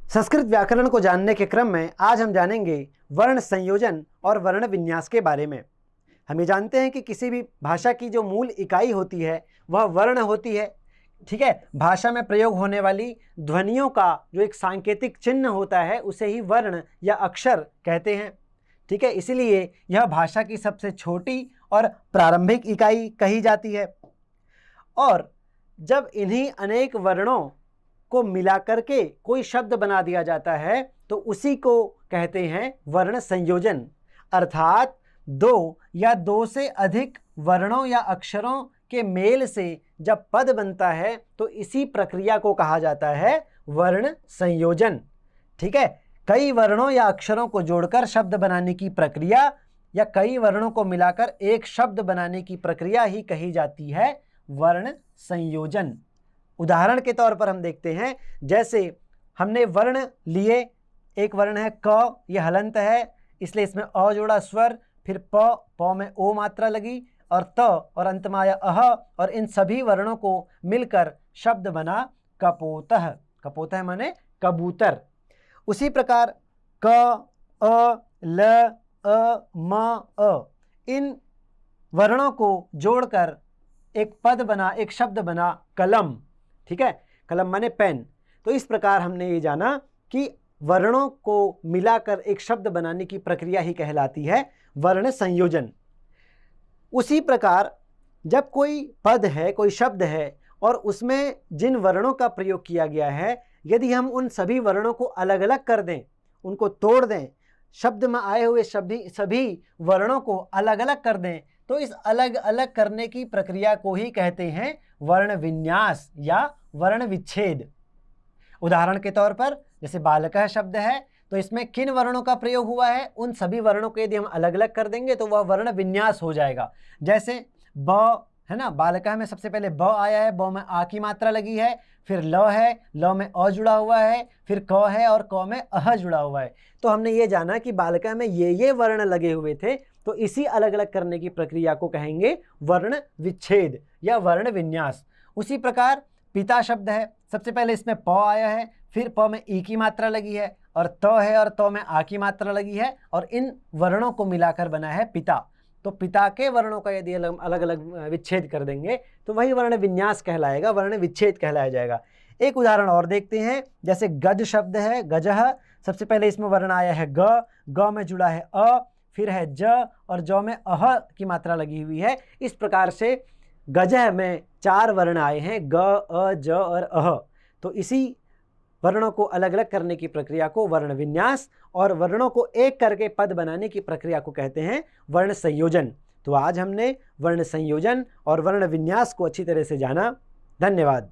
संस्कृत व्याकरण को जानने के क्रम में आज हम जानेंगे वर्ण संयोजन और वर्ण विन्यास के बारे में। हम ये जानते हैं कि किसी भी भाषा की जो मूल इकाई होती है वह वर्ण होती है। ठीक है, भाषा में प्रयोग होने वाली ध्वनियों का जो एक सांकेतिक चिन्ह होता है उसे ही वर्ण या अक्षर कहते हैं। ठीक है, इसीलिए यह भाषा की सबसे छोटी और प्रारंभिक इकाई कही जाती है। और जब इन्हीं अनेक वर्णों को मिलाकर के कोई शब्द बना दिया जाता है तो उसी को कहते हैं वर्ण संयोजन। अर्थात दो या दो से अधिक वर्णों या अक्षरों के मेल से जब पद बनता है तो इसी प्रक्रिया को कहा जाता है वर्ण संयोजन। ठीक है, कई वर्णों या अक्षरों को जोड़कर शब्द बनाने की प्रक्रिया या कई वर्णों को मिलाकर एक शब्द बनाने की प्रक्रिया ही कही जाती है वर्ण संयोजन। उदाहरण के तौर पर हम देखते हैं, जैसे हमने वर्ण लिए, एक वर्ण है क, यह हलंत है इसलिए इसमें अ जोड़ा स्वर, फिर प में ओ मात्रा लगी और त और अंत में आया अह, और इन सभी वर्णों को मिलकर शब्द बना कपोतः। कपोतः माने कबूतर। उसी प्रकार क, अ, ल, अ, म, अ, इन वर्णों को जोड़कर एक पद बना, एक शब्द बना कलम। ठीक है, कलम माने पेन। तो इस प्रकार हमने ये जाना कि वर्णों को मिलाकर एक शब्द बनाने की प्रक्रिया ही कहलाती है वर्ण संयोजन। उसी प्रकार जब कोई पद है, कोई शब्द है और उसमें जिन वर्णों का प्रयोग किया गया है, यदि हम उन सभी वर्णों को अलग अलग कर दें, उनको तोड़ दें, शब्द में आए हुए सभी वर्णों को अलग अलग कर दें, तो इस अलग अलग करने की प्रक्रिया को ही कहते हैं वर्ण विन्यास या वर्ण विच्छेद। उदाहरण के तौर पर जैसे बालकः शब्द है तो इसमें किन वर्णों का प्रयोग हुआ है, उन सभी वर्णों को यदि हम अलग अलग कर देंगे तो वह वर्ण विन्यास हो जाएगा। जैसे ब है ना, बालकः में सबसे पहले ब आया है, ब में आ की मात्रा लगी है, फिर ल है, ल में अ जुड़ा हुआ है, फिर क है और क में अह जुड़ा हुआ है। तो हमने ये जाना कि बालकः में ये वर्ण लगे हुए थे, तो इसी अलग अलग करने की प्रक्रिया को कहेंगे वर्ण विच्छेद या वर्ण विन्यास। उसी प्रकार पिता शब्द है, सबसे पहले इसमें प आया है, फिर प में ई की मात्रा लगी है और त है और त में आ की मात्रा लगी है और इन वर्णों को मिलाकर बना है पिता। तो पिता के वर्णों का यदि अलग अलग विच्छेद कर देंगे तो वही वर्ण विन्यास कहलाएगा, वर्ण विच्छेद कहलाया जाएगा। एक उदाहरण और देखते हैं, जैसे गज शब्द है, गजः, सबसे पहले इसमें वर्ण आया है ग, ग में जुड़ा है अ, फिर है ज और ज में अह की मात्रा लगी हुई है। इस प्रकार से गजः में 4 वर्ण आए हैं, ग, अ, ज और अह। तो इसी वर्णों को अलग अलग करने की प्रक्रिया को वर्ण विन्यास और वर्णों को एक करके पद बनाने की प्रक्रिया को कहते हैं वर्ण संयोजन। तो आज हमने वर्ण संयोजन और वर्ण विन्यास को अच्छी तरह से जाना। धन्यवाद।